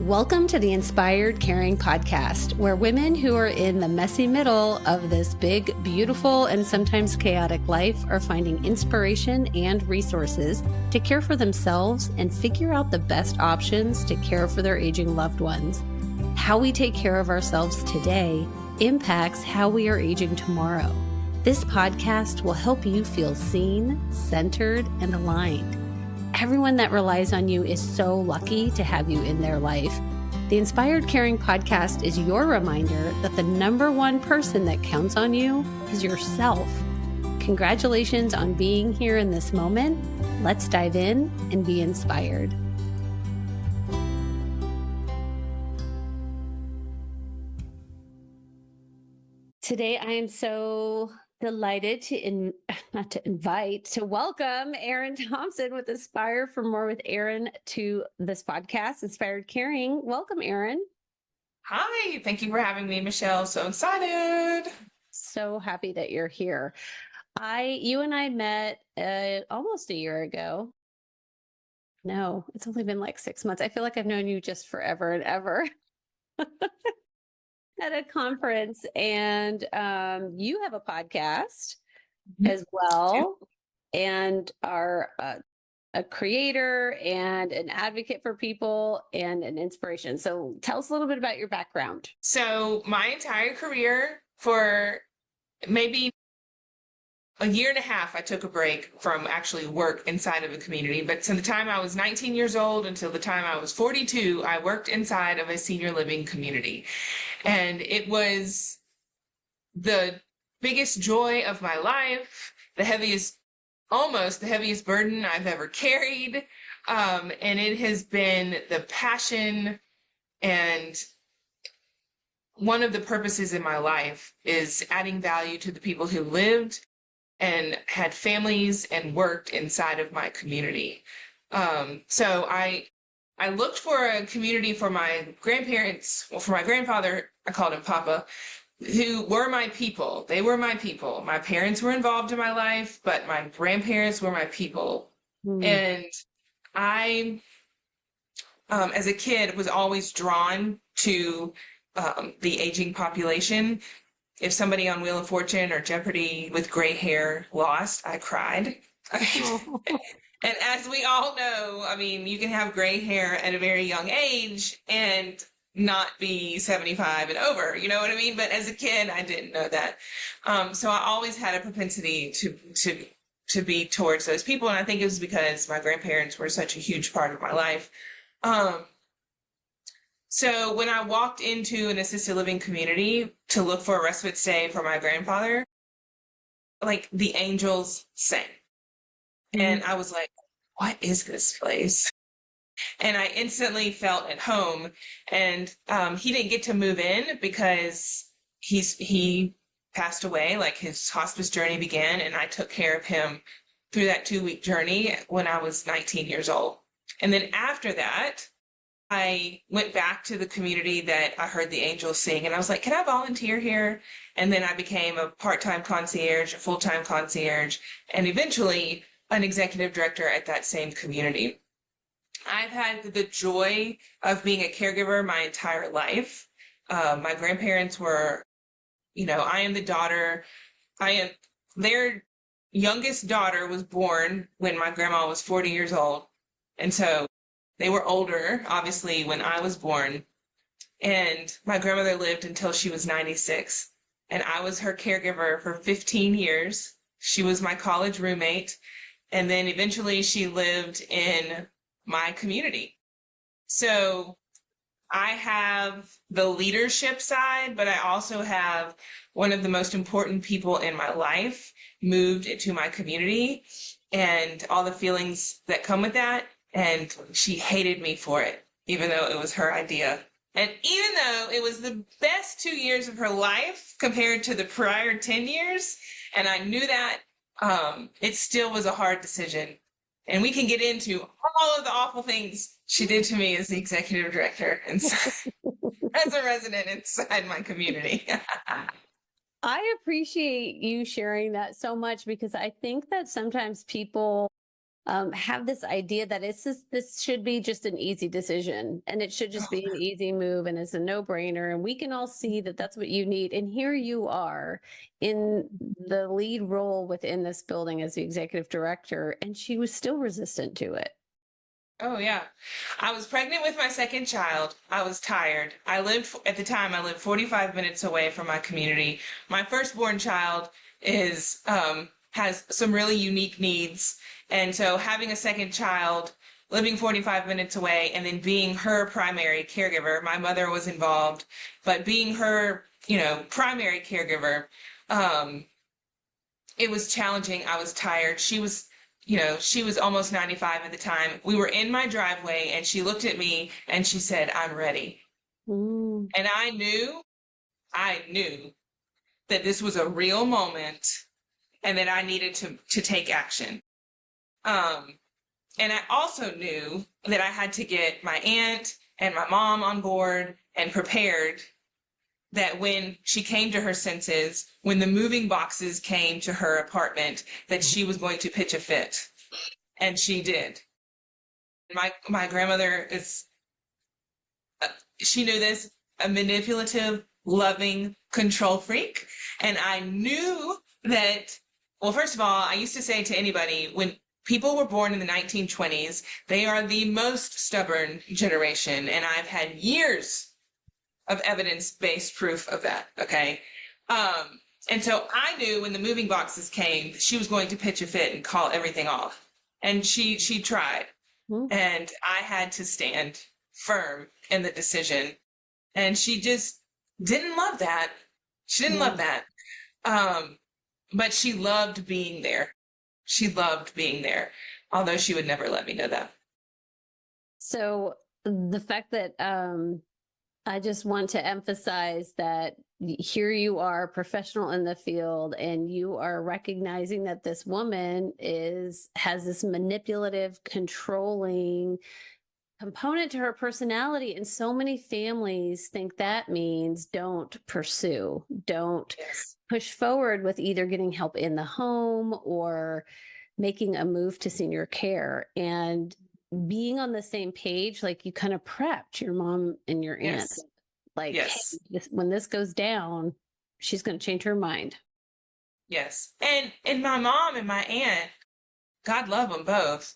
Welcome to the Inspired Caring podcast, where women who are in the messy middle of this big, beautiful, and sometimes chaotic life are finding inspiration and resources to care for themselves and figure out the best options to care for their aging loved ones. How we take care of ourselves today impacts how we are aging tomorrow. This podcast will help you feel seen, centered, and aligned. Everyone that relies on you is so lucky to have you in their life. The Inspired Caring podcast is your reminder that the number one person that counts on you is yourself. Congratulations on being here in this moment. Let's dive in and be inspired. Today, I am so delighted to welcome Erin Thompson with Aspire for More with Erin to this podcast, Inspired Caring. Welcome, Erin. Hi, thank you for having me, Michelle. So excited. So happy that you're here. You and I met almost a year ago. No, it's only been like 6 months. I feel like I've known you just forever and ever. At a conference, and you have a podcast as well, and are a creator and an advocate for people and an inspiration. So tell us a little bit about your background. So my entire career, for maybe a year and a half, I took a break from actually work inside of a community. But from the time I was 19 years old until the time I was 42, I worked inside of a senior living community. And it was the biggest joy of my life, almost the heaviest burden I've ever carried. And it has been the passion, and one of the purposes in my life is adding value to the people who lived and had families and worked inside of my community. So I looked for a community for my grandparents, well, for my grandfather, I called him Papa, who were my people. They were my people. My parents were involved in my life, but my grandparents were my people. And I, as a kid, was always drawn to the aging population. If somebody on Wheel of Fortune or Jeopardy with gray hair lost, I cried. And as we all know, I mean, you can have gray hair at a very young age and not be 75 and over, you know what I mean? But as a kid, I didn't know that. So I always had a propensity to be towards those people. And I think it was because my grandparents were such a huge part of my life. So when I walked into an assisted living community to look for a respite stay for my grandfather, like the angels sang. And I was like, what is this place? And I instantly felt at home. And he didn't get to move in because he passed away, like his hospice journey began. And I took care of him through that 2-week journey when I was 19 years old. And then after that, I went back to the community that I heard the angels sing, and I was like, can I volunteer here? And then I became a part-time concierge, a full-time concierge, and eventually an executive director at that same community. I've had the joy of being a caregiver my entire life. My grandparents were, I am the daughter. Their youngest daughter was born when my grandma was 40 years old. And so they were older, obviously, when I was born. And my grandmother lived until she was 96. And I was her caregiver for 15 years. She was my college roommate. And then eventually she lived in my community. So I have the leadership side, but I also have one of the most important people in my life moved into my community and all the feelings that come with that. And she hated me for it, even though it was her idea. And even though it was the best 2 years of her life compared to the prior 10 years, and I knew that, it still was a hard decision. And we can get into all of the awful things she did to me as the executive director and as a resident inside my community. I appreciate you sharing that so much, because I think that sometimes people have this idea that this should be just an easy decision and it should just be an easy move and it's a no-brainer and we can all see that that's what you need. And here you are in the lead role within this building as the executive director, and she was still resistant to it. Oh, yeah. I was pregnant with my second child. I was tired. At the time, I lived 45 minutes away from my community. My firstborn child has some really unique needs. And so having a second child, living 45 minutes away, and then being her primary caregiver, my mother was involved, but being her, primary caregiver, it was challenging. I was tired. She was almost 95 at the time. We were in my driveway and she looked at me and she said, "I'm ready." Mm. And I knew that this was a real moment and that I needed to take action. And I also knew that I had to get my aunt and my mom on board and prepared, that when she came to her senses, when the moving boxes came to her apartment, that she was going to pitch a fit. And she did. My grandmother she knew this, a manipulative, loving control freak. And I knew that, well, first of all, I used to say to anybody, when people were born in the 1920s, they are the most stubborn generation. And I've had years of evidence-based proof of that, okay? And so I knew when the moving boxes came, she was going to pitch a fit and call everything off. And she tried. Mm. And I had to stand firm in the decision. And she just didn't love that. She didn't love that. But she loved being there. She loved being there, although she would never let me know that. So the fact that I just want to emphasize that here you are, professional in the field, and you are recognizing that this woman has this manipulative, controlling component to her personality. And so many families think that means don't pursue, don't push forward with either getting help in the home or making a move to senior care. And being on the same page, like you kind of prepped your mom and your aunt, like, hey, when this goes down, she's going to change her mind. Yes. And my mom and my aunt, God love them both,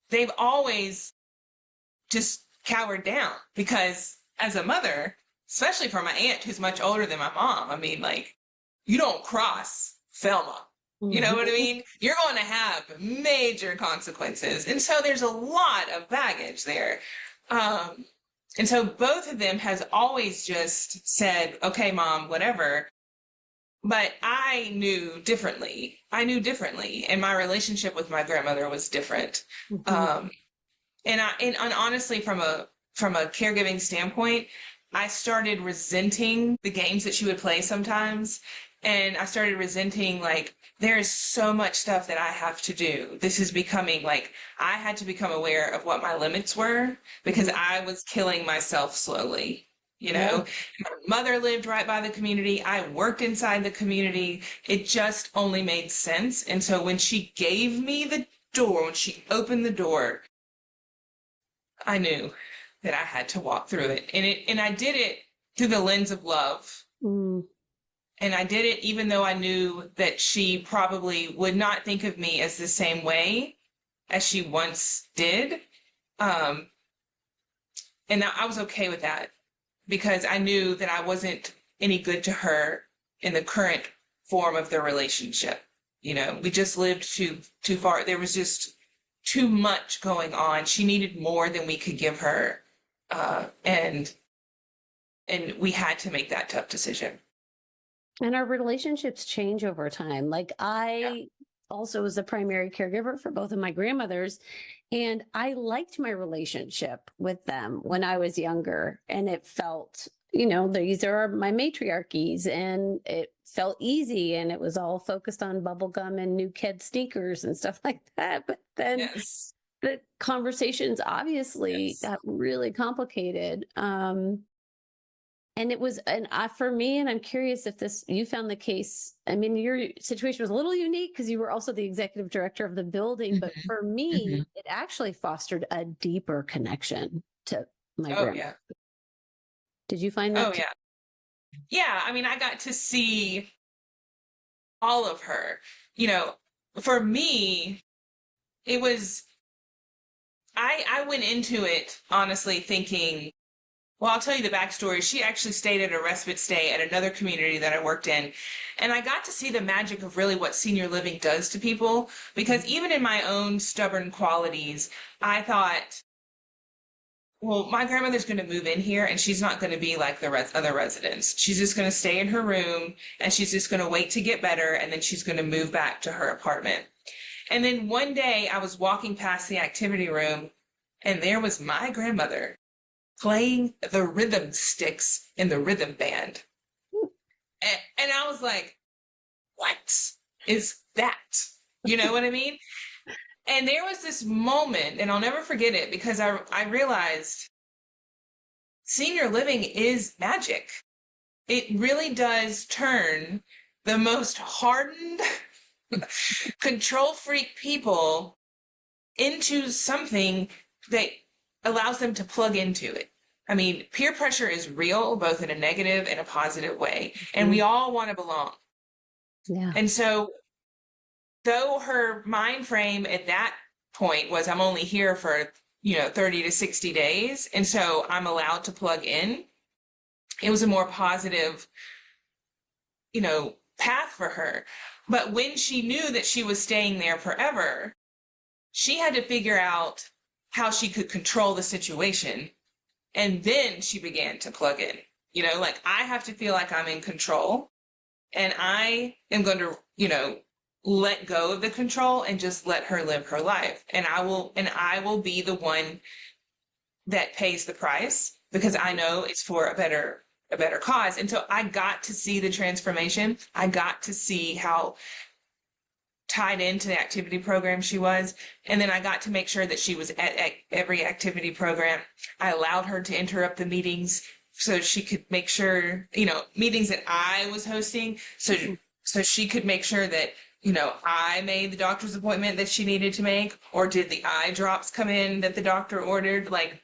they've always just cowered down, because as a mother, especially for my aunt who's much older than my mom, I mean, like, you don't cross Thelma. You know what I mean? You're going to have major consequences. And so there's a lot of baggage there. And so both of them has always just said, "Okay, Mom, whatever." But I knew differently. And my relationship with my grandmother was different. And honestly, from a caregiving standpoint, I started resenting the games that she would play sometimes. And I started resenting, like, there is so much stuff that I have to do. This is becoming like, I had to become aware of what my limits were, because I was killing myself slowly. My mother lived right by the community. I worked inside the community. It just only made sense. And so when she gave me the door, when she opened the door, I knew that I had to walk through it. And I did it through the lens of love. And I did it even though I knew that she probably would not think of me as the same way as she once did. And I was okay with that, because I knew that I wasn't any good to her in the current form of the relationship. We just lived too far. There was just too much going on. She needed more than we could give her. And we had to make that tough decision. And our relationships change over time. Like I also was the primary caregiver for both of my grandmothers, and I liked my relationship with them when I was younger. And it felt, these are my matriarchies, and it felt easy, and it was all focused on bubblegum and new kid sneakers and stuff like that. But then the conversations obviously got really complicated. And it was, and for me, and I'm curious if you found the case. I mean, your situation was a little unique because you were also the executive director of the building, but Mm-hmm. for me, Mm-hmm. it actually fostered a deeper connection to my Oh, grandma. yeah. Did you find Oh, that too? yeah. Yeah. I mean, I got to see all of her. You know, for me, it was, I went into it honestly thinking, well, I'll tell you the backstory. She actually stayed at a respite stay at another community that I worked in. And I got to see the magic of really what senior living does to people. Because even in my own stubborn qualities, I thought, well, my grandmother's going to move in here and she's not going to be like the other residents. She's just going to stay in her room and she's just going to wait to get better and then she's going to move back to her apartment. And then one day I was walking past the activity room and there was my grandmother playing the rhythm sticks in the rhythm band. And I was like, what is that? You know what I mean? And there was this moment, and I'll never forget it because I realized senior living is magic. It really does turn the most hardened, control freak people into something that allows them to plug into it. I mean, peer pressure is real, both in a negative and a positive way, and we all want to belong. Yeah. And so, though her mind frame at that point was, I'm only here for, 30 to 60 days, and so I'm allowed to plug in, it was a more positive, path for her. But when she knew that she was staying there forever, she had to figure out how she could control the situation. And then she began to plug in, like I have to feel like I'm in control and I am going to, let go of the control and just let her live her life. And I will be the one that pays the price because I know it's for a better cause. And so I got to see the transformation. I got to see how tied into the activity program she was. And then I got to make sure that she was at every activity program. I allowed her to interrupt the meetings so she could make sure, meetings that I was hosting. So she could make sure that, I made the doctor's appointment that she needed to make, or did the eye drops come in that the doctor ordered? Like,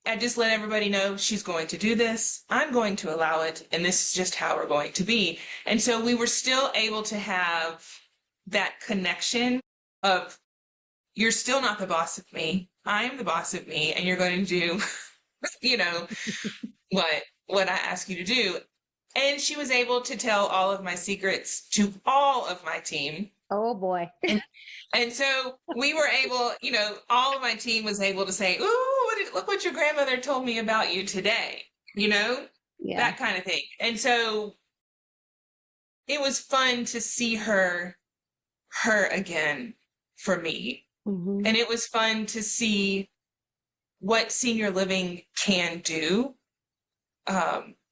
I just let everybody know she's going to do this. I'm going to allow it. And this is just how we're going to be. And so we were still able to have that connection of, you're still not the boss of me. I am the boss of me. And you're going to do, you know, what I ask you to do. And she was able to tell all of my secrets to all of my team. Oh boy. And so we were able, all of my team was able to say, ooh, look what your grandmother told me about you today, Yeah. that kind of thing. And so it was fun to see her again for me. Mm-hmm. And it was fun to see what senior living can do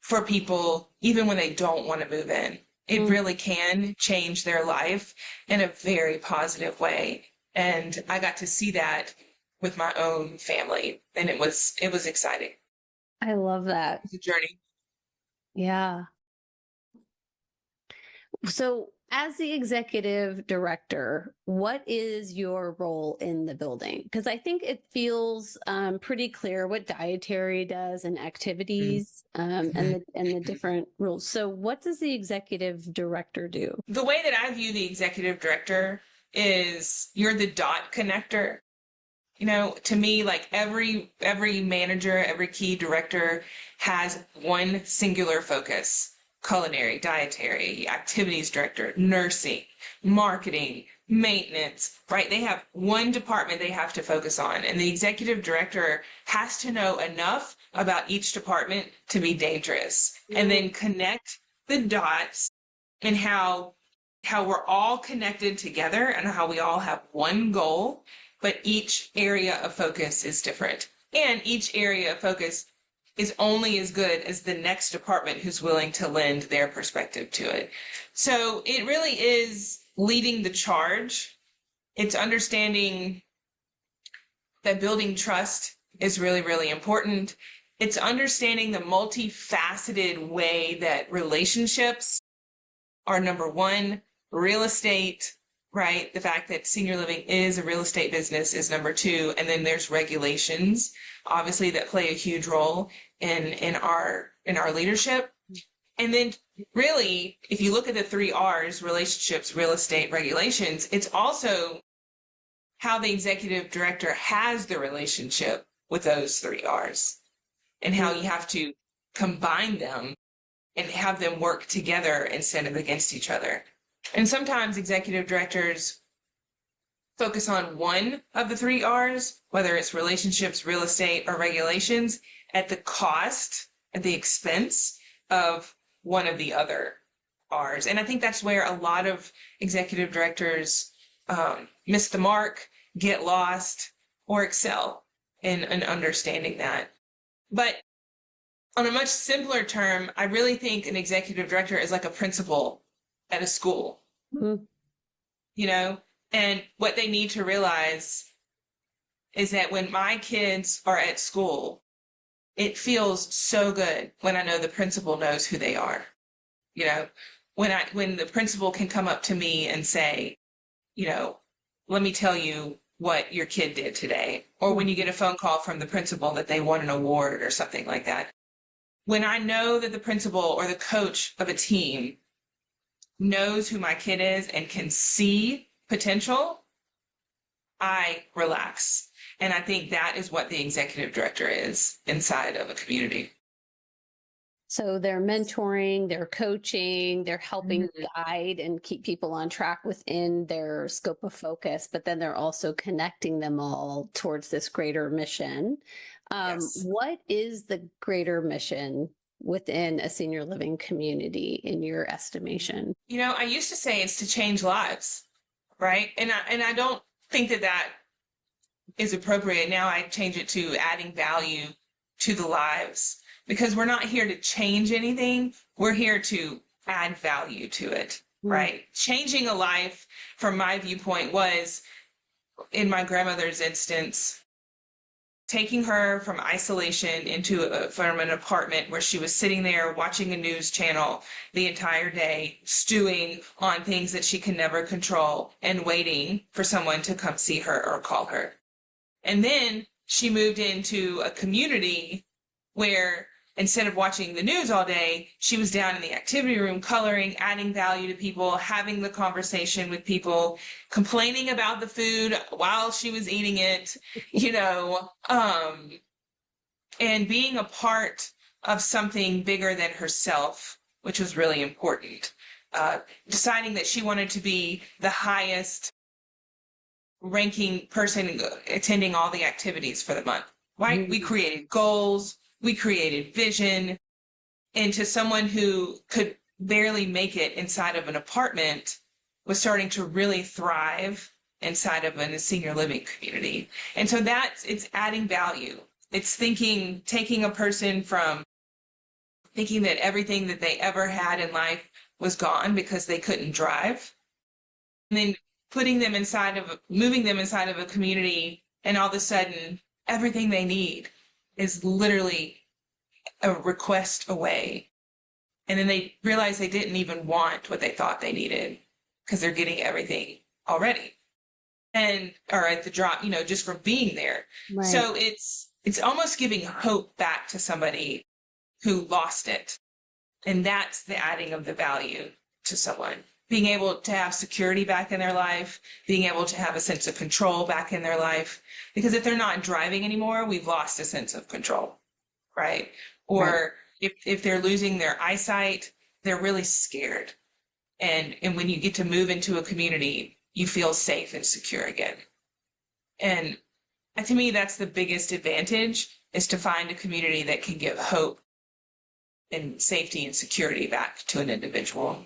for people, even when they don't want to move in. It really can change their life in a very positive way. And I got to see that with my own family. And it was exciting. I love that. It's a journey. Yeah. So, as the executive director, what is your role in the building? Because I think it feels pretty clear what dietary does and activities and the different rules. So, what does the executive director do? The way that I view the executive director is you're the dot connector. To me, like every manager, every key director has one singular focus: culinary, dietary, activities director, nursing, marketing, maintenance, right? They have one department they have to focus on. And the executive director has to know enough about each department to be dangerous and then connect the dots and how we're all connected together and how we all have one goal, but each area of focus is different. And each area of focus is only as good as the next department who's willing to lend their perspective to it. So it really is leading the charge. It's understanding that building trust is really, really important. It's understanding the multifaceted way that relationships are number one, real estate, right? The fact that senior living is a real estate business is number two. And then there's regulations, obviously, that play a huge role in our leadership. And then really, if you look at the three R's, relationships, real estate, regulations, it's also how the executive director has the relationship with those three R's and how you have to combine them and have them work together instead of against each other. And sometimes executive directors focus on one of the three R's, whether it's relationships, real estate, or regulations, at the cost, at the expense of one of the other R's. And I think that's where a lot of executive directors miss the mark, get lost, or excel in understanding that. But on a much simpler term, I really think an executive director is like a principal at a school, you know, and what they need to realize is that when my kids are at school, it feels so good when I know the principal knows who they are. You know, when the principal can come up to me and say, you know, let me tell you what your kid did today, or when you get a phone call from the principal that they won an award or something like that. When I know that the principal or the coach of a team knows who my kid is and can see potential, I relax. And I think that is what the executive director is inside of a community. So they're mentoring, they're coaching, they're helping guide and keep people on track within their scope of focus, but then they're also connecting them all towards this greater mission. Yes. What is the greater mission within a senior living community in your estimation? You know, I used to say it's to change lives, right? And I don't think that is appropriate. Now I change it to adding value to the lives, because we're not here to change anything. We're here to add value to it, right? Changing a life, from my viewpoint, was, in my grandmother's instance, taking her from isolation from an apartment where she was sitting there watching a news channel the entire day, stewing on things that she can never control and waiting for someone to come see her or call her. And then she moved into a community where, instead of watching the news all day, she was down in the activity room, coloring, adding value to people, having the conversation with people, complaining about the food while she was eating it, you know, and being a part of something bigger than herself, which was really important. Deciding that she wanted to be the highest ranking person attending all the activities for the month, right? We created goals. We created vision into someone who could barely make it inside of an apartment, was starting to really thrive inside of a senior living community. And so it's adding value. It's taking a person from thinking that everything that they ever had in life was gone because they couldn't drive, and then moving them inside of a community, and all of a sudden everything they need is literally a request away. And then they realize they didn't even want what they thought they needed because they're getting everything already. Or at the drop, you know, just from being there. Right. So it's almost giving hope back to somebody who lost it. And that's the adding of the value to someone. Being able to have security back in their life, being able to have a sense of control back in their life. Because if they're not driving anymore, we've lost a sense of control, right? Or if they're losing their eyesight, they're really scared. And when you get to move into a community, you feel safe and secure again. And to me, that's the biggest advantage, is to find a community that can give hope and safety and security back to an individual.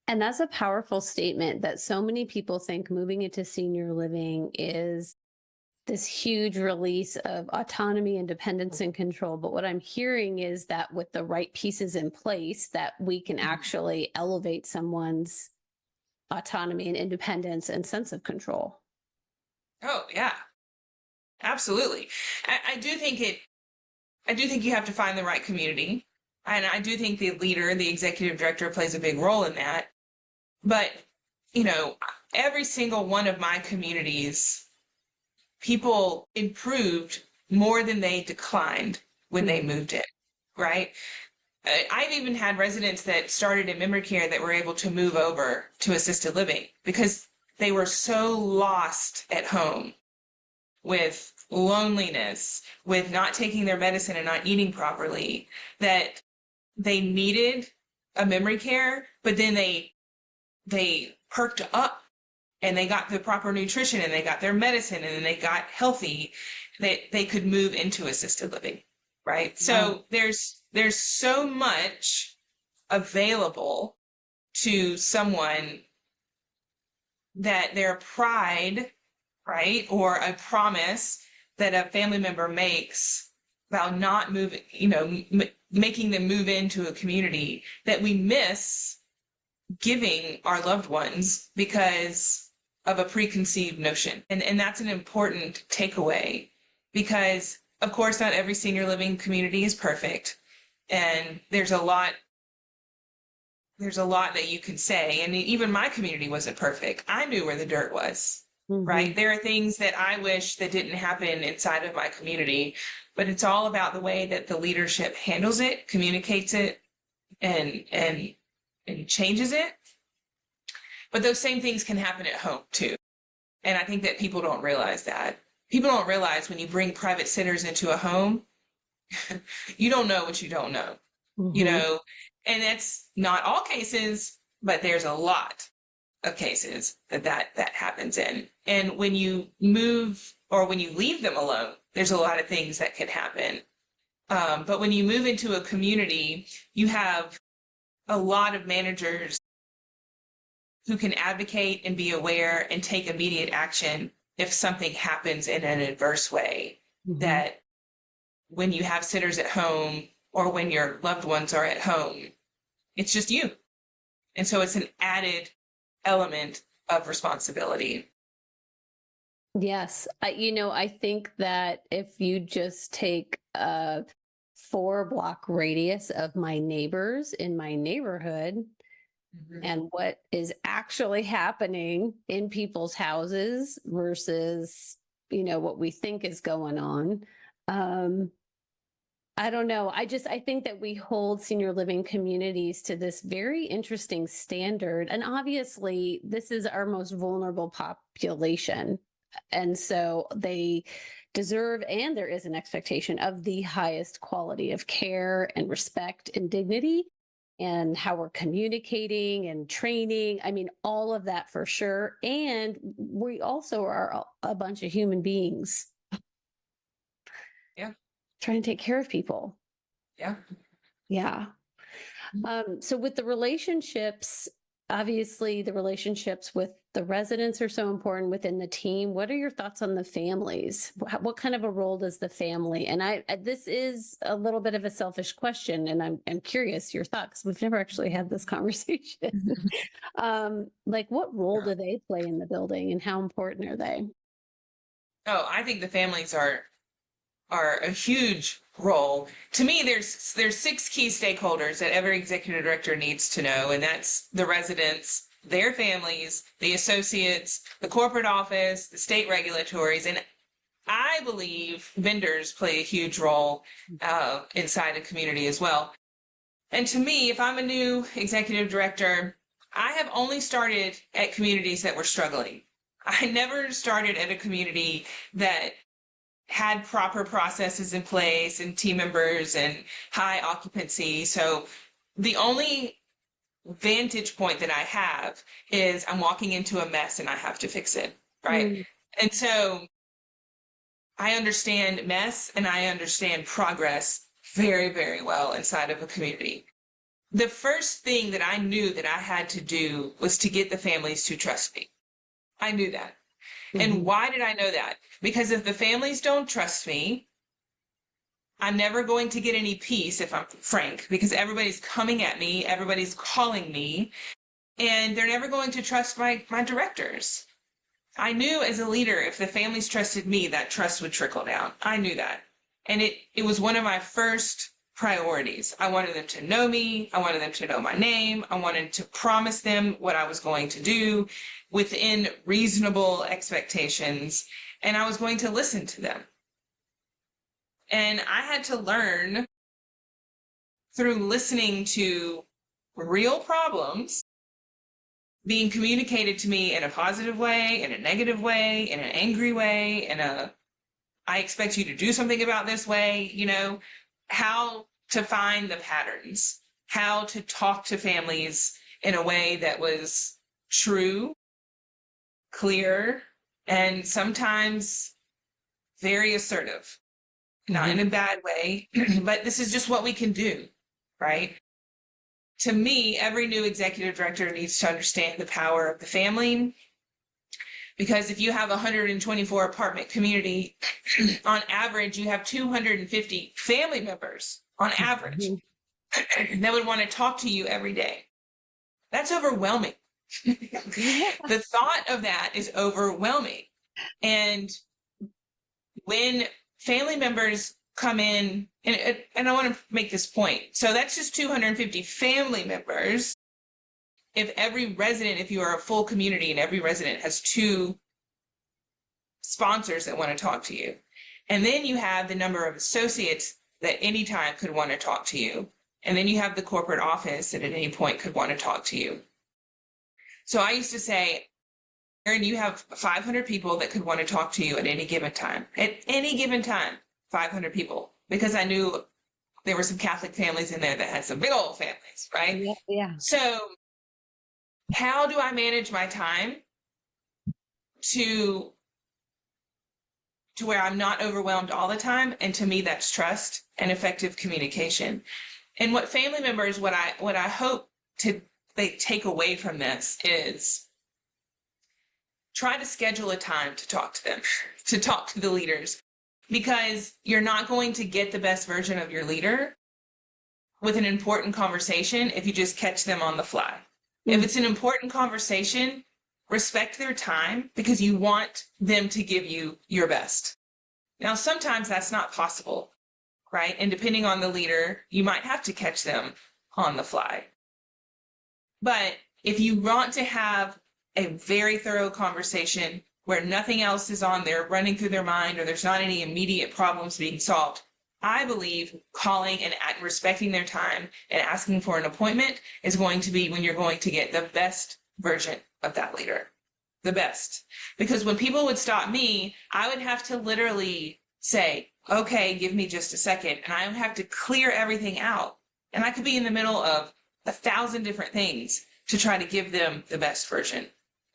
And that's a powerful statement, that so many people think moving into senior living is this huge release of autonomy, independence, and control. But what I'm hearing is that with the right pieces in place, that we can actually elevate someone's autonomy and independence and sense of control. Oh, yeah, absolutely. I do think I do think you have to find the right community. And I do think the leader, the executive director, plays a big role in that. But, you know, every single one of my communities, people improved more than they declined when they moved in, right? I've even had residents that started in memory care that were able to move over to assisted living because they were so lost at home with loneliness, with not taking their medicine and not eating properly, that they needed a memory care, but then they perked up and they got the proper nutrition and they got their medicine and then they got healthy, that they could move into assisted living, right? So there's so much available to someone that their pride, right, or a promise that a family member makes about not moving, making them move into a community, that we miss giving our loved ones because of a preconceived notion. And that's an important takeaway because, of course, not every senior living community is perfect. And there's a lot that you can say. And even my community wasn't perfect. I knew where the dirt was, right? There are things that I wish that didn't happen inside of my community, but it's all about the way that the leadership handles it, communicates it, and changes it. But those same things can happen at home too. And I think that people don't realize that. People don't realize when you bring private sitters into a home, you don't know what you don't know, and that's not all cases, but there's a lot of cases that happens in. And when you move or when you leave them alone, there's a lot of things that can happen. But when you move into a community, you have a lot of managers who can advocate and be aware and take immediate action if something happens in an adverse way. That when you have sitters at home or when your loved ones are at home, it's just you. And so it's an added element of responsibility. Yes. I think that if you just take a 4-block radius of my neighbors in my neighborhood and what is actually happening in people's houses versus, what we think is going on. I don't know. I think that we hold senior living communities to this very interesting standard. And obviously, this is our most vulnerable population. And so they deserve, and there is an expectation of the highest quality of care and respect and dignity and how we're communicating and training. I mean, all of that for sure. And we also are a bunch of human beings. Yeah. Trying to take care of people. Yeah. Yeah. So with the relationships, obviously the relationships with the residents are so important within the team. What are your thoughts on the families? What kind of a role does the family? And this is a little bit of a selfish question, and I'm curious your thoughts. We've never actually had this conversation. What role do they play in the building, and how important are they? Oh, I think the families are a huge role. To me, there's 6 key stakeholders that every executive director needs to know, and that's the residents, their families, the associates, the corporate office, the state regulatories, and I believe vendors play a huge role inside a community as well. And to me, if I'm a new executive director, I have only started at communities that were struggling. I never started at a community that had proper processes in place and team members and high occupancy. So the only vantage point that I have is I'm walking into a mess and I have to fix it, right? And so I understand mess and I understand progress very, very well inside of a community. The first thing that I knew that I had to do was to get the families to trust me. I knew that. And why did I know that? Because if the families don't trust me, I'm never going to get any peace, if I'm frank, because everybody's coming at me, everybody's calling me, and they're never going to trust my directors. I knew as a leader, if the families trusted me, that trust would trickle down. I knew that. And it was one of my first priorities. I wanted them to know me. I wanted them to know my name. I wanted to promise them what I was going to do within reasonable expectations. And I was going to listen to them. And I had to learn through listening to real problems being communicated to me in a positive way, in a negative way, in an angry way, in a I expect you to do something about this way, how to find the patterns, how to talk to families in a way that was true, clear, and sometimes very assertive. Not in a bad way, but this is just what we can do, right? To me, every new executive director needs to understand the power of the family. Because if you have a 124 apartment community, on average, you have 250 family members on average that would want to talk to you every day. That's overwhelming. The thought of that is overwhelming. And when family members come in, and I want to make this point. So that's just 250 family members. If every resident, if you are a full community and every resident has 2 sponsors that want to talk to you, and then you have the number of associates that anytime could want to talk to you, and then you have the corporate office that at any point could want to talk to you. So I used to say, Erin, you have 500 people that could want to talk to you at any given time. At any given time, 500 people, because I knew there were some Catholic families in there that had some big old families, right? Yeah. So how do I manage my time to where I'm not overwhelmed all the time? And to me, that's trust and effective communication. And what family members, what I hope they take away from this is try to schedule a time to talk to them, to talk to the leaders, because you're not going to get the best version of your leader with an important conversation if you just catch them on the fly. If it's an important conversation, respect their time because you want them to give you your best. Now, sometimes that's not possible, right? And depending on the leader, you might have to catch them on the fly. But if you want to have a very thorough conversation where nothing else is on there running through their mind or there's not any immediate problems being solved, I believe calling and respecting their time and asking for an appointment is going to be when you're going to get the best version of that leader. The best. Because when people would stop me, I would have to literally say, okay, give me just a second. And I would have to clear everything out. And I could be in the middle of 1,000 different things to try to give them the best version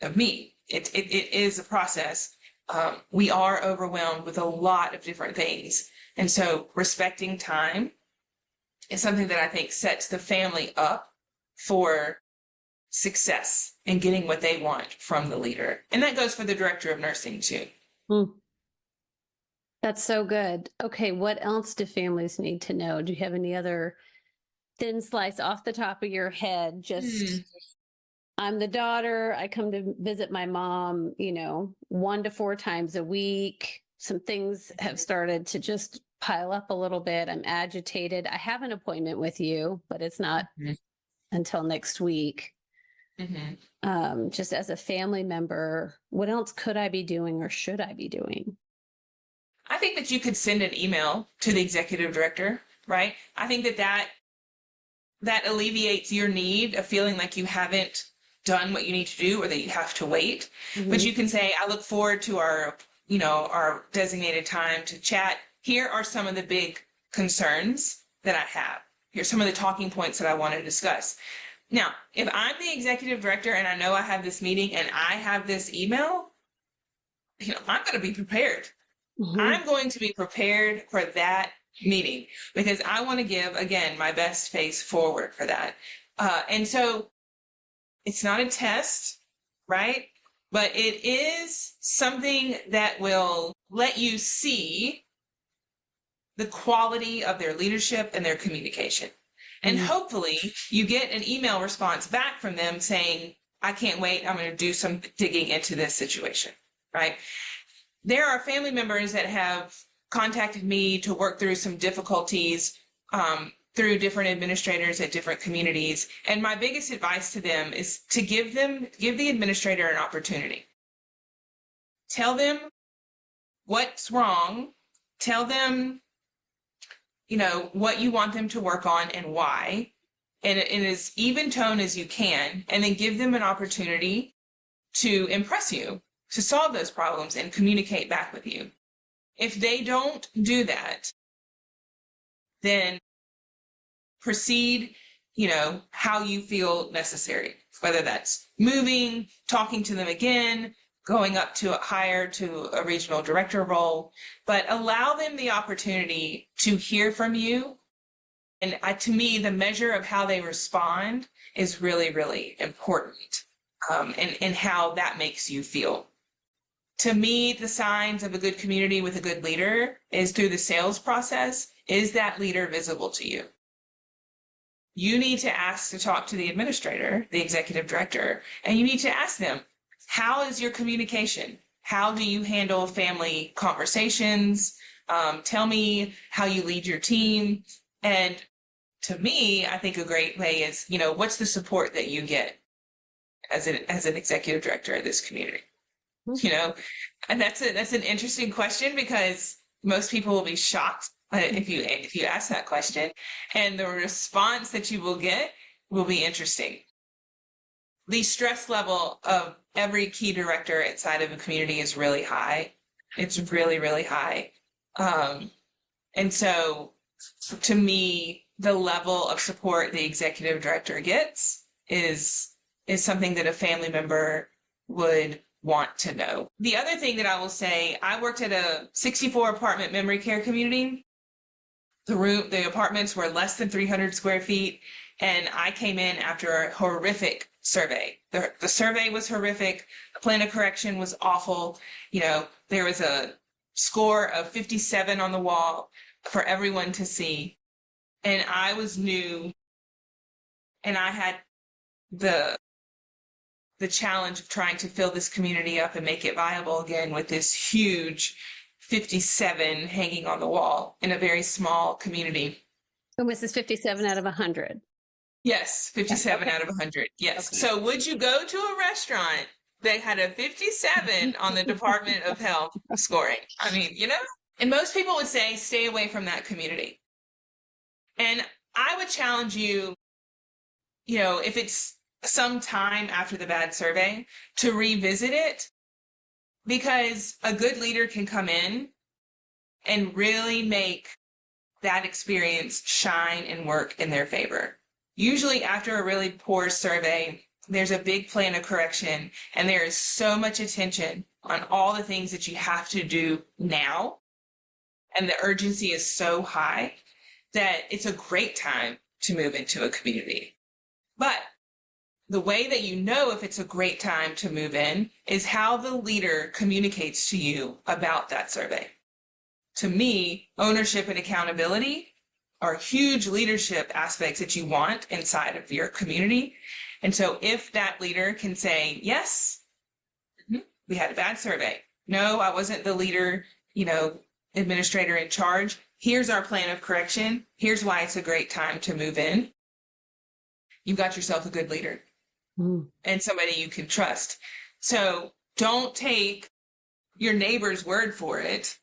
of me. It is a process. We are overwhelmed with a lot of different things. And so respecting time is something that I think sets the family up for success in getting what they want from the leader. And that goes for the director of nursing too. That's so good. Okay, what else do families need to know? Do you have any other thin slice off the top of your head? Just, I'm the daughter. I come to visit my mom, 1 to 4 times a week. Some things have started to just pile up a little bit. I'm agitated. I have an appointment with you, but it's not until next week. Just as a family member, what else could I be doing or should I be doing? I think that you could send an email to the executive director, right? I think that alleviates your need of feeling like you haven't done what you need to do or that you have to wait. But you can say, I look forward to our designated time to chat. Here are some of the big concerns that I have. Here's some of the talking points that I want to discuss. Now, if I'm the executive director and I know I have this meeting and I have this email, I'm going to be prepared. I'm going to be prepared for that meeting because I want to give, again, my best face forward for that. And so it's not a test, right? But it is something that will let you see the quality of their leadership and their communication. And hopefully you get an email response back from them saying, I can't wait. I'm going to do some digging into this situation, right? There are family members that have contacted me to work through some difficulties through different administrators at different communities. And my biggest advice to them is to give the administrator an opportunity. Tell them what's wrong. Tell them, what you want them to work on and why, and in as even tone as you can, and then give them an opportunity to impress you, to solve those problems and communicate back with you. If they don't do that, then proceed, how you feel necessary, whether that's moving, talking to them again, going up to higher to a regional director role, but allow them the opportunity to hear from you. And to me, the measure of how they respond is really, really important, and how that makes you feel. To me, the signs of a good community with a good leader is through the sales process. Is that leader visible to you? You need to ask to talk to the administrator, the executive director, and you need to ask them, how is your communication? How do you handle family conversations? Tell me how you lead your team. And to me, I think a great way is, what's the support that you get as an executive director of this community? And that's an interesting question, because most people will be shocked if you ask that question, and the response that you will get will be interesting. The stress level of every key director inside of a community is really high. It's really, really high. And so to me, the level of support the executive director gets is something that a family member would want to know. The other thing that I will say, I worked at a 64 apartment memory care community. The apartments were less than 300 square feet, and I came in after a horrific survey. The survey was horrific. The plan of correction was awful. There was a score of 57 on the wall for everyone to see. And I was new, and I had the challenge of trying to fill this community up and make it viable again with this huge 57 hanging on the wall in a very small community. And was this 57 out of 100? Yes, 57 out of 100. Yes. Okay. So would you go to a restaurant that had a 57 on the Department of Health scoring? I mean, and most people would say, stay away from that community. And I would challenge you, if it's some time after the bad survey, to revisit it, because a good leader can come in and really make that experience shine and work in their favor. Usually after a really poor survey, there's a big plan of correction, and there is so much attention on all the things that you have to do now, and the urgency is so high that it's a great time to move into a community. But the way that you know if it's a great time to move in is how the leader communicates to you about that survey. To me, ownership and accountability are huge leadership aspects that you want inside of your community. And so if that leader can say, yes, we had a bad survey. No, I wasn't the leader, administrator in charge. Here's our plan of correction. Here's why it's a great time to move in. You've got yourself a good leader. And somebody you can trust. So don't take your neighbor's word for it.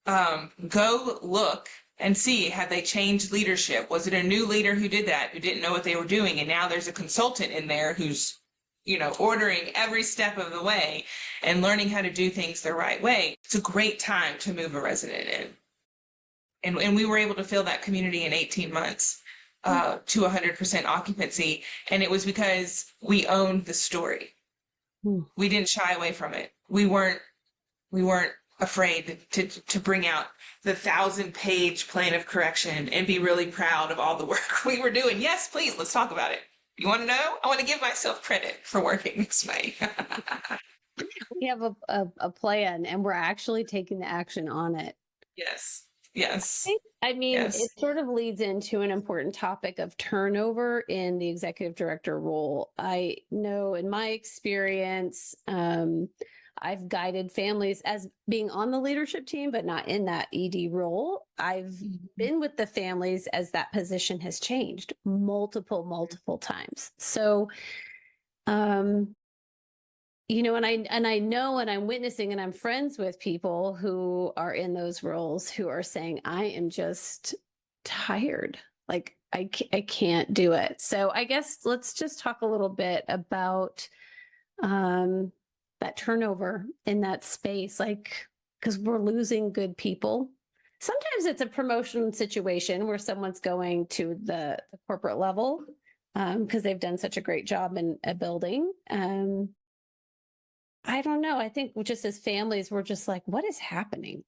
Go look and see, have they changed leadership? Was it a new leader who did that, who didn't know what they were doing, and now there's a consultant in there who's, ordering every step of the way and learning how to do things the right way? It's a great time to move a resident in. And we were able to fill that community in 18 months. To 100% occupancy. And it was because we owned the story. We didn't shy away from it. We weren't afraid to bring out the 1,000-page plan of correction and be really proud of all the work we were doing. Yes, please, let's talk about it. You want to know? I want to give myself credit for working this way. We have a plan, and we're actually taking the action on it. Yes. I mean, It sort of leads into an important topic of turnover in the executive director role. I know in my experience, I've guided families as being on the leadership team, but not in that ED role. I've been with the families as that position has changed multiple times. So, and I know, and I'm witnessing, and I'm friends with people who are in those roles who are saying, I am just tired. Like I can't do it. So I guess let's just talk a little bit about that turnover in that space, like, because we're losing good people. Sometimes it's a promotion situation where someone's going to the corporate level because they've done such a great job in a building. I don't know. I think just as families, we're just like, what is happening?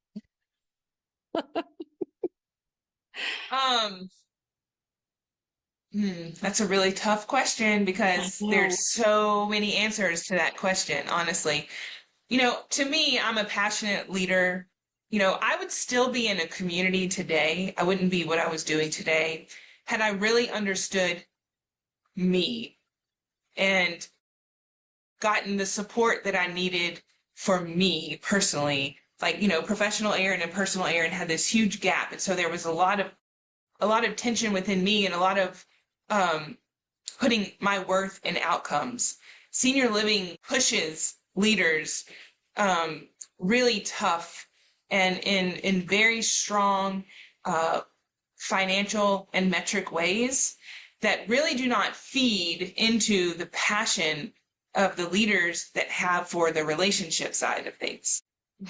That's a really tough question because there's so many answers to that question, honestly. To me, I'm a passionate leader. I would still be in a community today. I wouldn't be what I was doing today had I really understood me and gotten the support that I needed for me personally. Like, professional Erin and personal Erin had this huge gap. And so there was a lot of tension within me and a lot of putting my worth in outcomes. Senior living pushes leaders really tough and in very strong financial and metric ways that really do not feed into the passion of the leaders that have for the relationship side of things.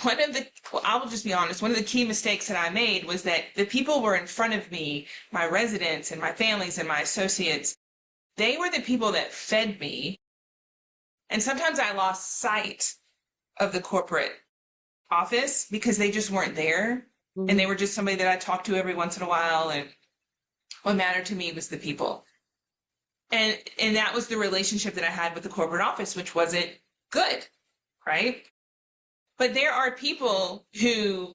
I will just be honest, one of the key mistakes that I made was that the people were in front of me, my residents and my families and my associates, they were the people that fed me. And sometimes I lost sight of the corporate office because they just weren't there. Mm-hmm. And they were just somebody that I talked to every once in a while. And what mattered to me was the people. And that was the relationship that I had with the corporate office, which wasn't good, right? But there are people who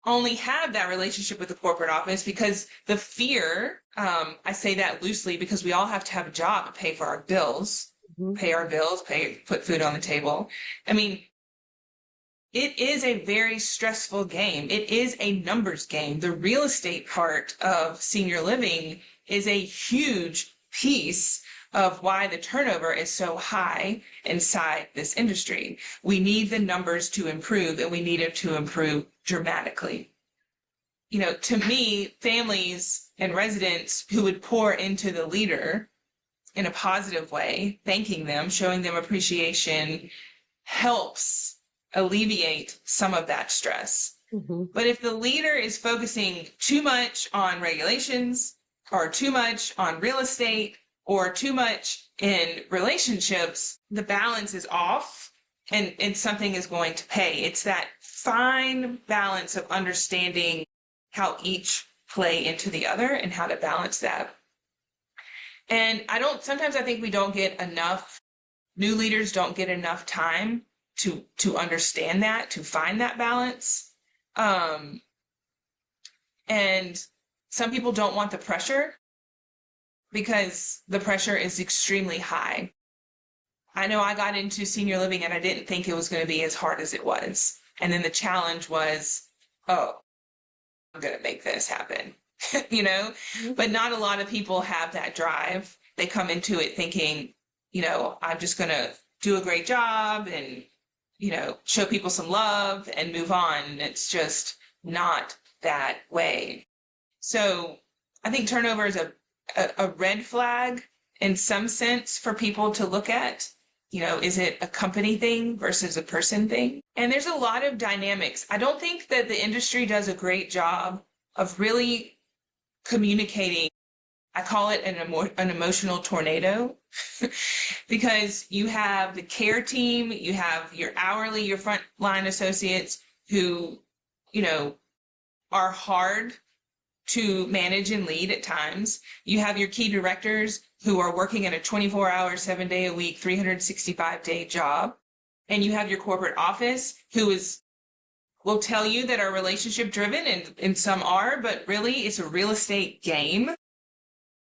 only have that relationship with the corporate office because the fear, I say that loosely because we all have to have a job to pay for our bills, put food on the table. I mean, it is a very stressful game. It is a numbers game. The real estate part of senior living is a huge piece of why the turnover is so high inside this industry. We need the numbers to improve, and we need it to improve dramatically. To me, families and residents who would pour into the leader in a positive way, thanking them, showing them appreciation, helps alleviate some of that stress. Mm-hmm. But if the leader is focusing too much on regulations or too much on real estate or too much in relationships, the balance is off and something is going to pay. It's that fine balance of understanding how each play into the other and how to balance that. And sometimes I think we don't get enough, new leaders don't get enough time to understand that, to find that balance. And some people don't want the pressure because the pressure is extremely high. I know I got into senior living and I didn't think it was going to be as hard as it was. And then the challenge was, I'm going to make this happen, But not a lot of people have that drive. They come into it thinking, I'm just going to do a great job and, show people some love and move on. It's just not that way. So I think turnover is a red flag in some sense for people to look at. Is it a company thing versus a person thing? And there's a lot of dynamics. I don't think that the industry does a great job of really communicating. I call it an emotional tornado because you have the care team, you have your hourly, your frontline associates who, are hard to manage and lead at times. You have your key directors who are working in a 24-hour, 7-day-a-week, 365-day job. And you have your corporate office who will tell you that are relationship driven, and some are, but really it's a real estate game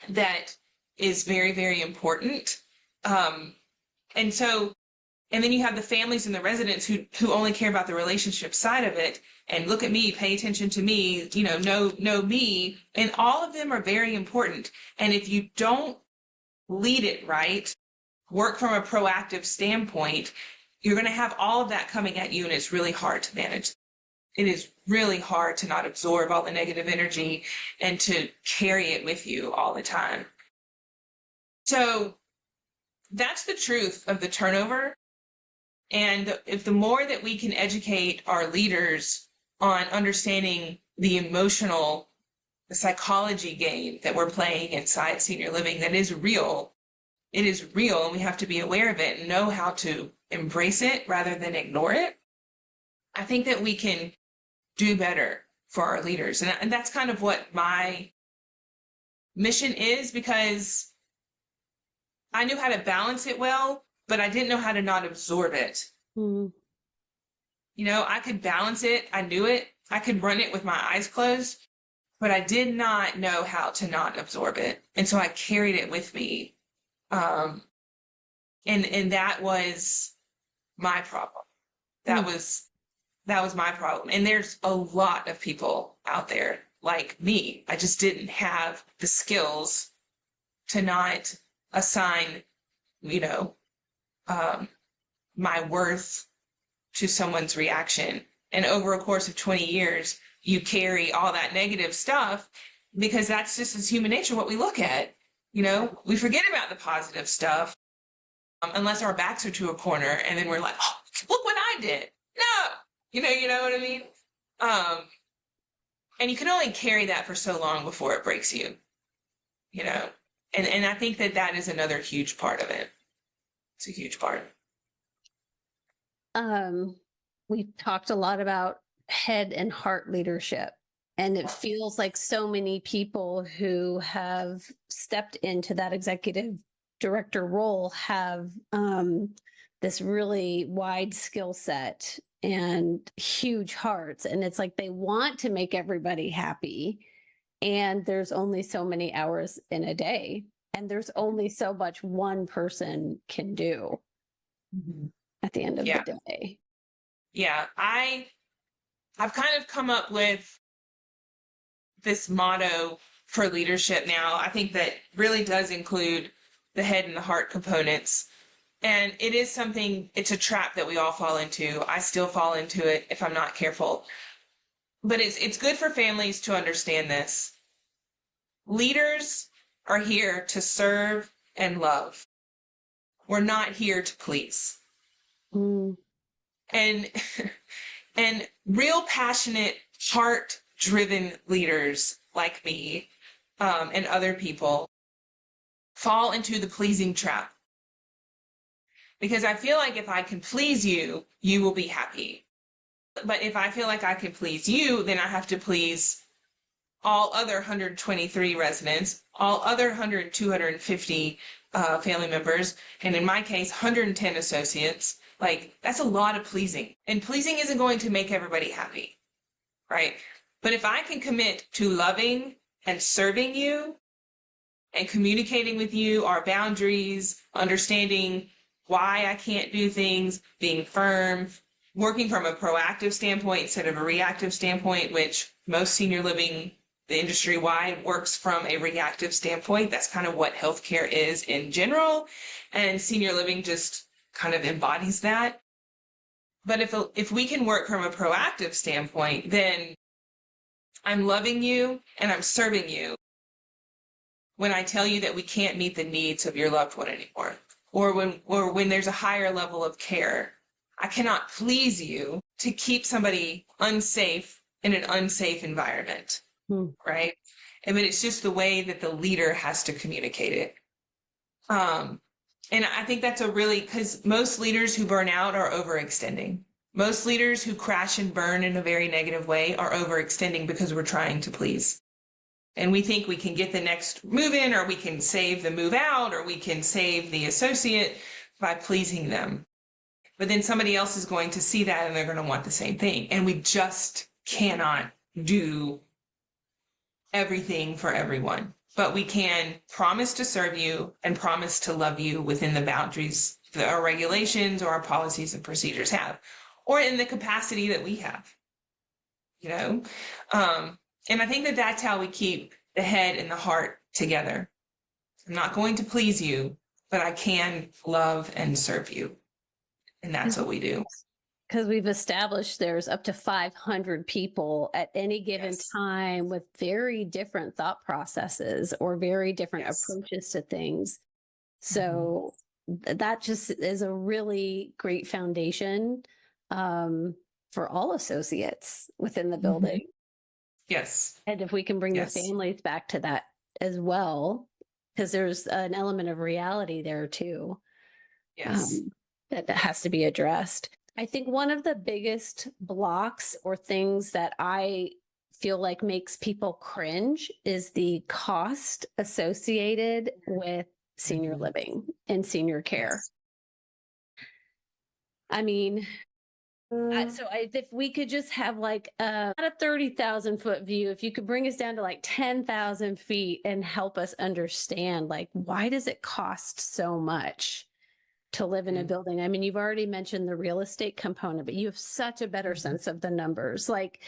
that is very, very important. And so And then you have the families and the residents who only care about the relationship side of it and look at me, pay attention to me, know me. And all of them are very important. And if you don't lead it right, work from a proactive standpoint, you're going to have all of that coming at you, and it's really hard to manage. It is really hard to not absorb all the negative energy and to carry it with you all the time. So that's the truth of the turnover. And if the more that we can educate our leaders on understanding the emotional, the psychology game that we're playing inside senior living, that is real. It is real, and we have to be aware of it and know how to embrace it rather than ignore it. I think that we can do better for our leaders. And that's kind of what my mission is, because I knew how to balance it well, but I didn't know how to not absorb it. Mm. I could balance it. I knew it. I could run it with my eyes closed, but I did not know how to not absorb it. And so I carried it with me. And that was my problem. That was my problem. And there's a lot of people out there like me. I just didn't have the skills to not assign, my worth to someone's reaction. And over a course of 20 years, you carry all that negative stuff because that's just as human nature, what we look at. We forget about the positive stuff unless our backs are to a corner, and then we're like, oh, look what I did. No, you know what I mean? And you can only carry that for so long before it breaks you, and I think that is another huge part of it. It's a huge part. We've talked a lot about head and heart leadership, and it feels like so many people who have stepped into that executive director role have this really wide skill set and huge hearts. And it's like they want to make everybody happy. And there's only so many hours in a day. And there's only so much one person can do at the end of the day. Yeah, I've kind of come up with this motto for leadership now. I think that really does include the head and the heart components. And it is something, it's a trap that we all fall into. I still fall into it if I'm not careful. But it's good for families to understand this. Leaders are here to serve and love. We're not here to please. Mm. And real passionate, heart-driven leaders like me and other people fall into the pleasing trap. Because I feel like if I can please you, you will be happy. But if I feel like I can please you, then I have to please all other 123 residents, all other 250 family members, and in my case, 110 associates. Like, that's a lot of pleasing. And pleasing isn't going to make everybody happy, right? But if I can commit to loving and serving you and communicating with you our boundaries, understanding why I can't do things, being firm, working from a proactive standpoint instead of a reactive standpoint, which most senior living, the industry-wide, works from a reactive standpoint. That's kind of what healthcare is in general. And senior living just kind of embodies that. But if we can work from a proactive standpoint, then I'm loving you and I'm serving you when I tell you that we can't meet the needs of your loved one anymore, or when there's a higher level of care. I cannot please you to keep somebody unsafe in an unsafe environment, right? I mean, it's just the way that the leader has to communicate it. And I think that's because most leaders who burn out are overextending. Most leaders who crash and burn in a very negative way are overextending because we're trying to please. And we think we can get the next move in, or we can save the move out, or we can save the associate by pleasing them. But then somebody else is going to see that and they're going to want the same thing. And we just cannot do everything for everyone. But we can promise to serve you and promise to love you within the boundaries our regulations or our policies and procedures have, or in the capacity that we have, you know? And I think that that's how we keep the head and the heart together. I'm not going to please you, but I can love and serve you. And that's what we do. Because we've established there's up to 500 people at any given time with very different thought processes or very different approaches to things. So that just is a really great foundation for all associates within the building. Yes. And if we can bring the families back to that as well, because there's an element of reality there too. Yes. That has to be addressed. I think one of the biggest blocks or things that I feel like makes people cringe is the cost associated with senior living and senior care. I mean, if we could just have like not a 30,000 foot view, if you could bring us down to like 10,000 feet and help us understand, like, why does it cost so much to live in a building? I mean, you've already mentioned the real estate component, but you have such a better sense of the numbers. Like,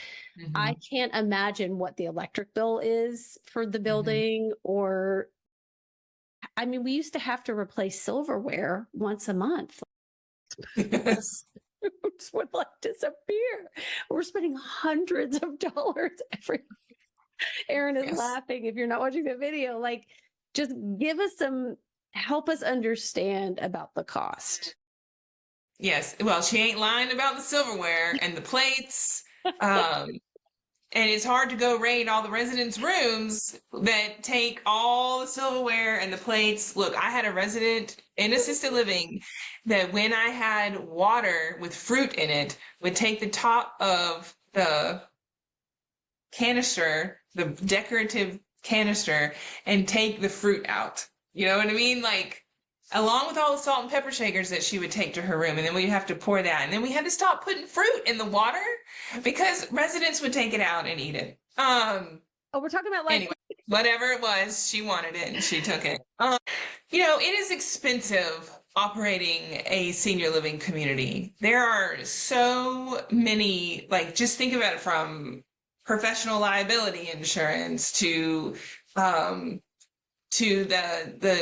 I can't imagine what the electric bill is for the building, or, I mean, we used to have to replace silverware once a month. Yes. It would like disappear. We're spending hundreds of dollars every. Erin is laughing if you're not watching the video. Like, just give us help us understand about the cost. Yes. Well, she ain't lying about the silverware and the plates. And it's hard to go raid all the residents' rooms that take all the silverware and the plates. Look, I had a resident in assisted living that when I had water with fruit in it, would take the top of the canister, the decorative canister, and take the fruit out. You know what I mean? Like, along with all the salt and pepper shakers that she would take to her room. And then we'd have to pour that. And then we had to stop putting fruit in the water because residents would take it out and eat it. We're talking about, like, anyway, whatever it was, she wanted it and she took it. You know, it is expensive operating a senior living community. There are so many, like, just think about it from professional liability insurance to the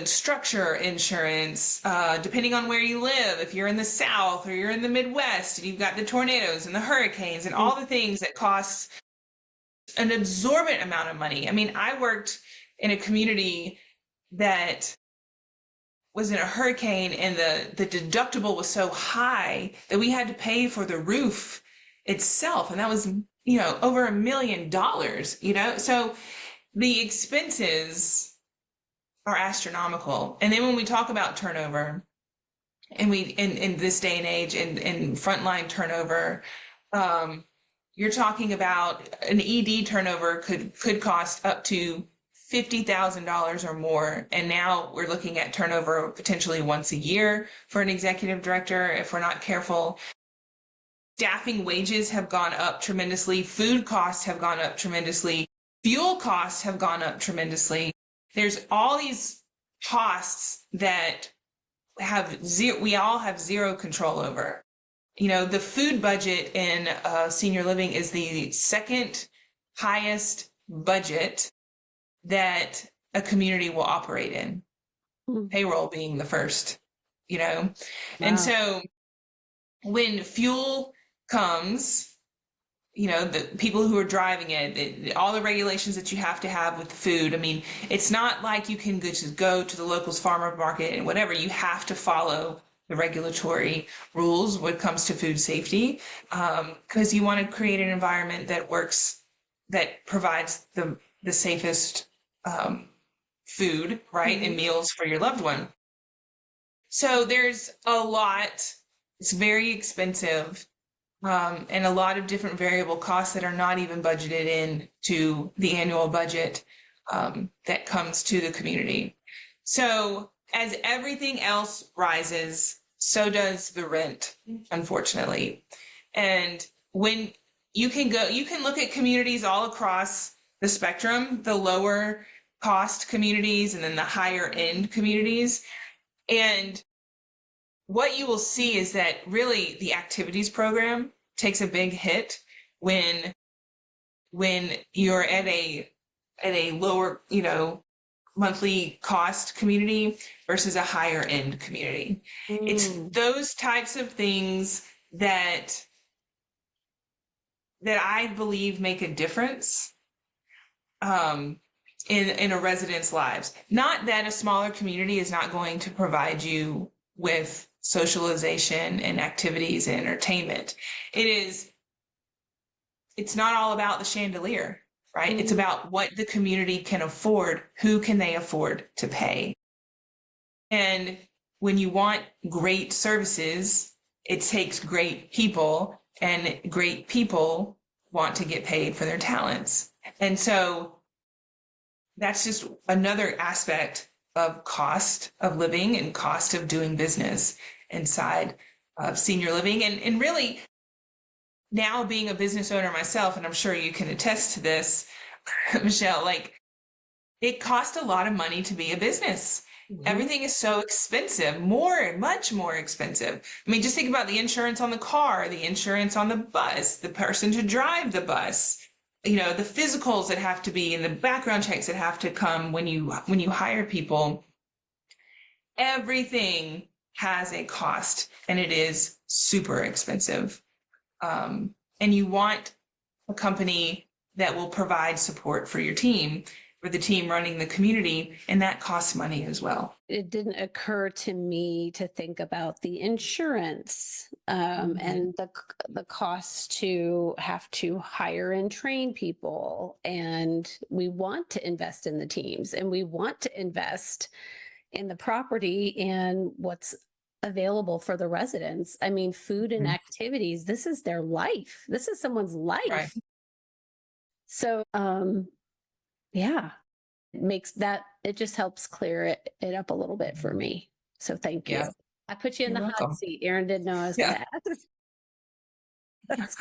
structure insurance, depending on where you live. If you're in the South or you're in the Midwest, you've got the tornadoes and the hurricanes and all the things that cost an absorbent amount of money. I mean, I worked in a community that was in a hurricane and the deductible was so high that we had to pay for the roof itself. And that was, you know, over $1 million, you know? So the expenses are astronomical. And then when we talk about turnover, and we in this day and age in frontline turnover, you're talking about an ED turnover could cost up to $50,000 or more. And now we're looking at turnover potentially once a year for an executive director if we're not careful. Staffing wages have gone up tremendously. Food costs have gone up tremendously. Fuel costs have gone up tremendously. There's all these costs that we all have zero control over. You know, the food budget in senior living is the second highest budget that a community will operate in, payroll being the first, you know? Wow. And so when fuel comes, you know, the people who are driving it, all the regulations that you have to have with the food. I mean, it's not like you can just go to the locals farmer market and whatever. You have to follow the regulatory rules when it comes to food safety, because you want to create an environment that works, that provides the safest food, right, and meals for your loved one. So there's a lot. It's very expensive. And a lot of different variable costs that are not even budgeted in to the annual budget that comes to the community. So as everything else rises, so does the rent, unfortunately. And when you can look at communities all across the spectrum, the lower cost communities and then the higher end communities. And what you will see is that really the activities program takes a big hit when you're at a lower, monthly cost community versus a higher end community. It's those types of things that I believe make a difference in a resident's lives. Not that a smaller community is not going to provide you with socialization and activities and entertainment. It's not all about the chandelier, right? It's about what the community can afford. Who can they afford to pay? And when you want great services, it takes great people, and great people want to get paid for their talents. And so that's just another aspect of cost of living and cost of doing business inside of senior living. And really, now being a business owner myself, and I'm sure you can attest to this, Michele, like, it costs a lot of money to be a business. Everything is so expensive, much more expensive. I mean, just think about the insurance on the car, the insurance on the bus, the person to drive the bus, the physicals that have to be, and the background checks that have to come when you hire people. Everything has a cost, and it is super expensive. And you want a company that will provide support for your team, for the team running the community, and that costs money as well. It didn't occur to me to think about the insurance and the cost to have to hire and train people. And we want to invest in the teams, and we want to invest in the property and what's available for the residents. I mean, food and activities, this is their life. This is someone's life. Right. So, yeah, it just helps clear it up a little bit for me. So thank you. I put you in the hot seat. Erin didn't know I was going to ask.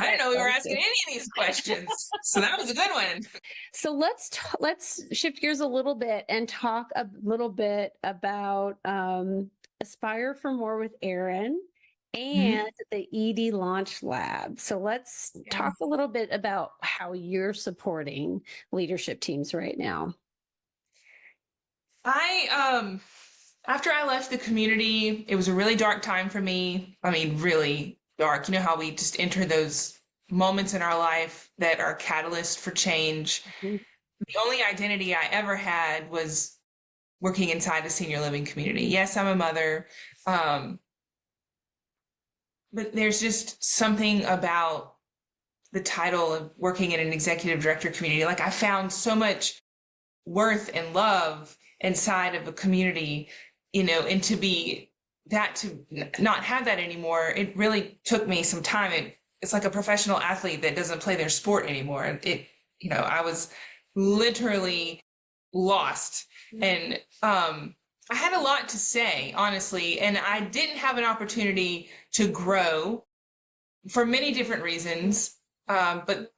I didn't know we were asking any of these questions. So that was a good one. So let's shift gears a little bit and talk a little bit about Aspire for More with Erin and the ED Launch Lab. So let's talk a little bit about how you're supporting leadership teams right now. After I left the community, it was a really dark time for me. I mean, really dark. You know how we just enter those moments in our life that are catalysts for change. The only identity I ever had was working inside a senior living community. Yes, I'm a mother. But there's just something about the title of working in an executive director community. Like, I found so much worth and love inside of a community, and to not have that anymore, it really took me some time. It's like a professional athlete that doesn't play their sport anymore. I was literally lost. And I had a lot to say, honestly, and I didn't have an opportunity to grow for many different reasons. But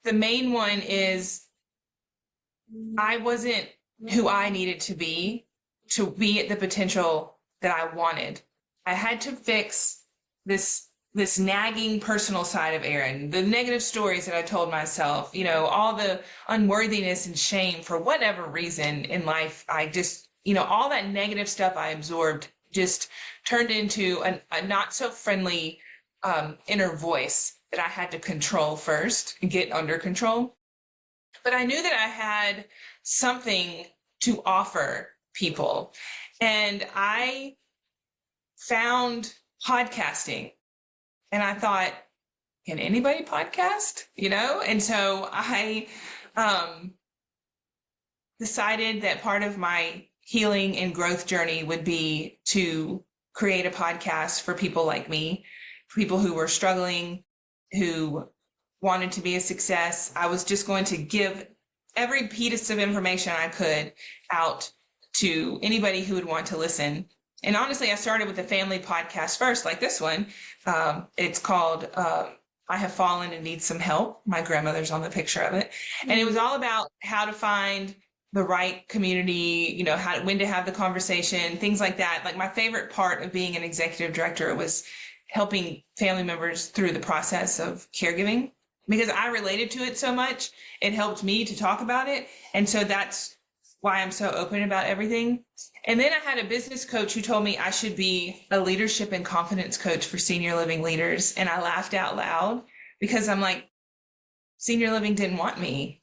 the main one is I wasn't who I needed to be at the potential that I wanted. I had to fix this nagging personal side of Erin, the negative stories that I told myself, all the unworthiness and shame for whatever reason in life. I just, all that negative stuff I absorbed just turned into a not so friendly inner voice that I had to control first and get under control. But I knew that I had something to offer people. And I found podcasting. And I thought, can anybody podcast? And so I decided that part of my healing and growth journey would be to create a podcast for people like me, people who were struggling, who wanted to be a success. I was just going to give every piece of information I could out to anybody who would want to listen. And honestly, I started with a family podcast first, like this one. It's called I Have Fallen and Need Some Help. My grandmother's on the picture of it. And it was all about how to find the right community, when to have the conversation, things like that. Like my favorite part of being an executive director was helping family members through the process of caregiving because I related to it so much. It helped me to talk about it. And so that's why I'm so open about everything. And then I had a business coach who told me I should be a leadership and confidence coach for senior living leaders. And I laughed out loud because I'm like, senior living didn't want me.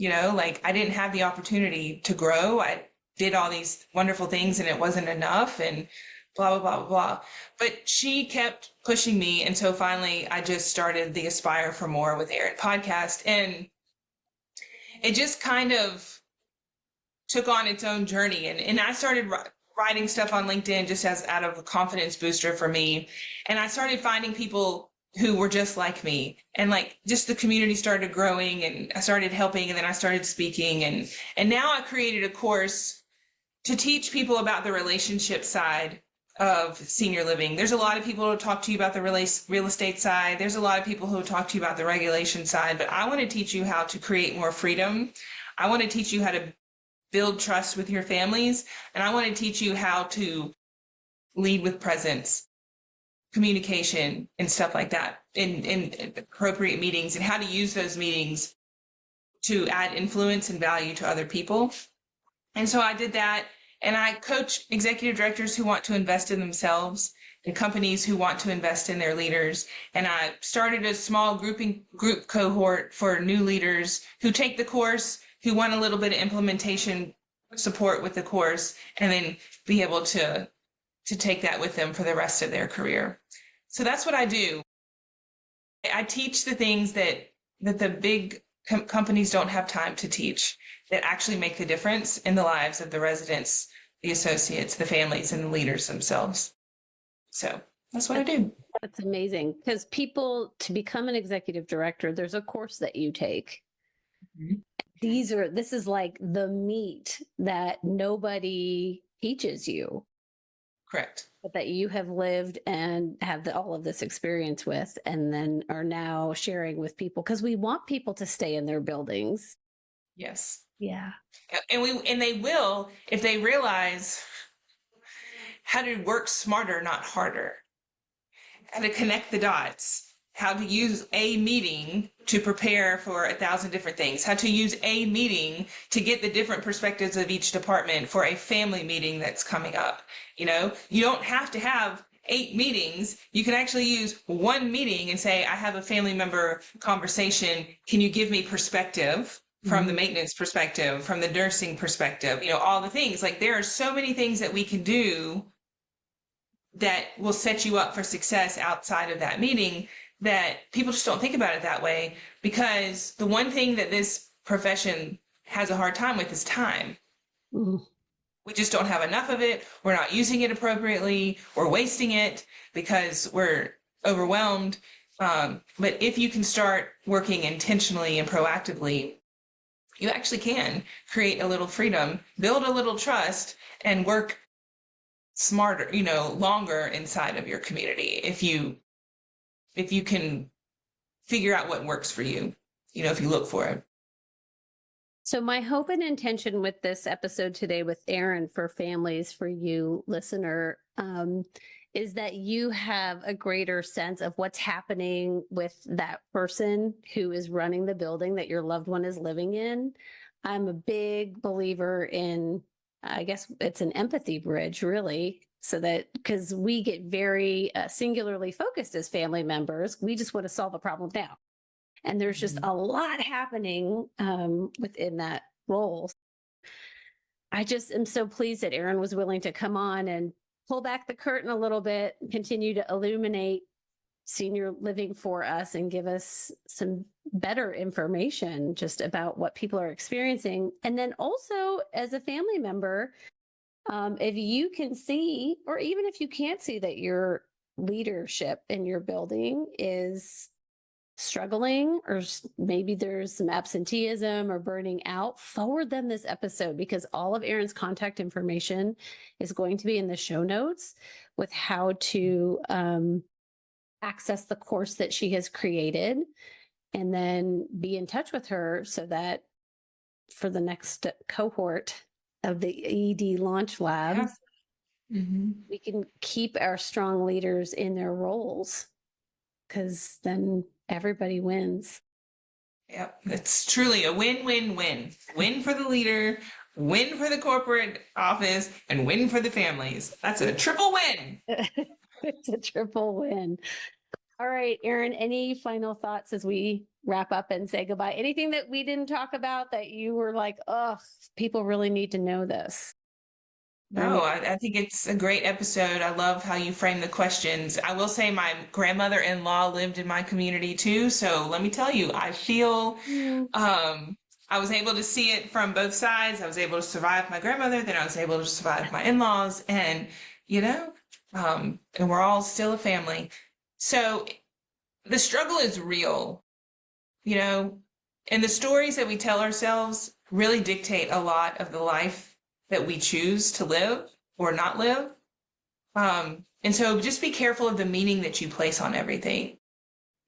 Like I didn't have the opportunity to grow. I did all these wonderful things and it wasn't enough and blah, blah, blah, blah. But she kept pushing me. And so finally I just started the Aspire for More with Erin podcast. And it just kind of took on its own journey. And I started writing stuff on LinkedIn just as out of a confidence booster for me. And I started finding people who were just like me, and like just the community started growing and I started helping, and then I started speaking, and now I created a course to teach people about the relationship side of senior living. There's a lot of people who talk to you about the real estate side. There's a lot of people who talk to you about the regulation side, but I want to teach you how to create more freedom. I want to teach you how to build trust with your families, and I want to teach you how to lead with presence, communication, and stuff like that in appropriate meetings, and how to use those meetings to add influence and value to other people. And so I did that, and I coach executive directors who want to invest in themselves and companies who want to invest in their leaders. And I started a small group cohort for new leaders who take the course, who want a little bit of implementation support with the course, and then be able to take that with them for the rest of their career. So that's what I do. I teach the things that the big companies don't have time to teach, that actually make the difference in the lives of the residents, the associates, the families, and the leaders themselves. So that's what I do. That's amazing, because to become an executive director, there's a course that you take. Mm-hmm. This is like the meat that nobody teaches you. Correct. But that you have lived and have all of this experience with, and then are now sharing with people, because we want people to stay in their buildings. Yes. Yeah. And they will, if they realize how to work smarter, not harder, how to connect the dots, how to use a meeting to prepare for 1,000 different things, how to use a meeting to get the different perspectives of each department for a family meeting that's coming up. You don't have to have 8 meetings. You can actually use one meeting and say, I have a family member conversation. Can you give me perspective from the maintenance perspective, from the nursing perspective, all the things. Like there are so many things that we can do that will set you up for success outside of that meeting, that people just don't think about it that way, because the one thing that this profession has a hard time with is time. Mm. We just don't have enough of it. We're not using it appropriately. We're wasting it because we're overwhelmed. But if you can start working intentionally and proactively, you actually can create a little freedom, build a little trust, and work smarter, longer inside of your community. If you can figure out what works for you, if you look for it. So my hope and intention with this episode today with Erin for families, for you listener, is that you have a greater sense of what's happening with that person who is running the building that your loved one is living in. I'm a big believer in, I guess it's an empathy bridge, really. So that, because we get very singularly focused as family members, we just want to solve a problem now. And there's just a lot happening within that role. I just am so pleased that Erin was willing to come on and pull back the curtain a little bit, continue to illuminate senior living for us and give us some better information just about what people are experiencing. And then also as a family member, if you can see, or even if you can't see, that your leadership in your building is struggling, or maybe there's some absenteeism or burning out, forward them this episode, because all of Erin's contact information is going to be in the show notes with how to access the course that she has created, and then be in touch with her so that for the next cohort of the ED launch lab. Yeah. Mm-hmm. We can keep our strong leaders in their roles, because then everybody wins. Yep. It's truly a win-win-win. Win for the leader, win for the corporate office, and win for the families. That's a triple win. It's a triple win. All right, Erin, any final thoughts as we wrap up and say goodbye? Anything that we didn't talk about that you were like, oh, people really need to know this? No, I think it's a great episode. I love how you frame the questions. I will say my grandmother-in-law lived in my community too. So let me tell you, I feel I was able to see it from both sides. I was able to survive my grandmother, then I was able to survive my in-laws, and and we're all still a family. So the struggle is real, and the stories that we tell ourselves really dictate a lot of the life that we choose to live or not live. And so just be careful of the meaning that you place on everything.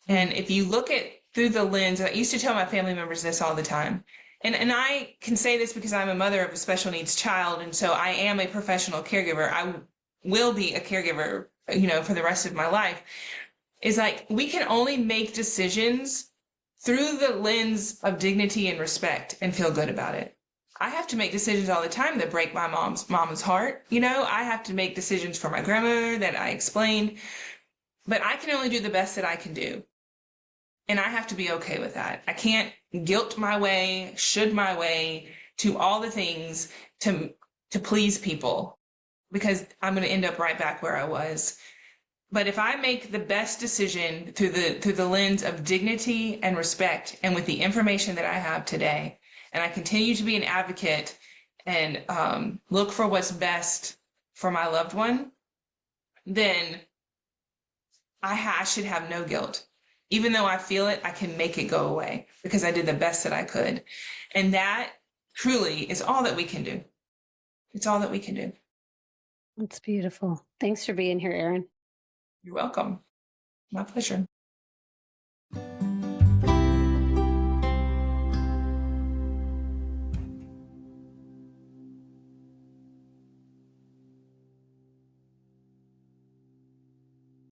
And if you look at through the lens, I used to tell my family members this all the time. And I can say this because I'm a mother of a special needs child. And so I am a professional caregiver. I will be a caregiver, for the rest of my life. Is like, we can only make decisions through the lens of dignity and respect and feel good about it. I have to make decisions all the time that break my mama's heart. I have to make decisions for my grandmother that I explained, but I can only do the best that I can do. And I have to be okay with that. I can't guilt my way, should my way to all the things to please people, because I'm going to end up right back where I was. But if I make the best decision through the lens of dignity and respect, and with the information that I have today, and I continue to be an advocate and look for what's best for my loved one, then I should have no guilt. Even though I feel it, I can make it go away because I did the best that I could. And that truly is all that we can do. It's all that we can do. That's beautiful. Thanks for being here, Erin. You're welcome. My pleasure.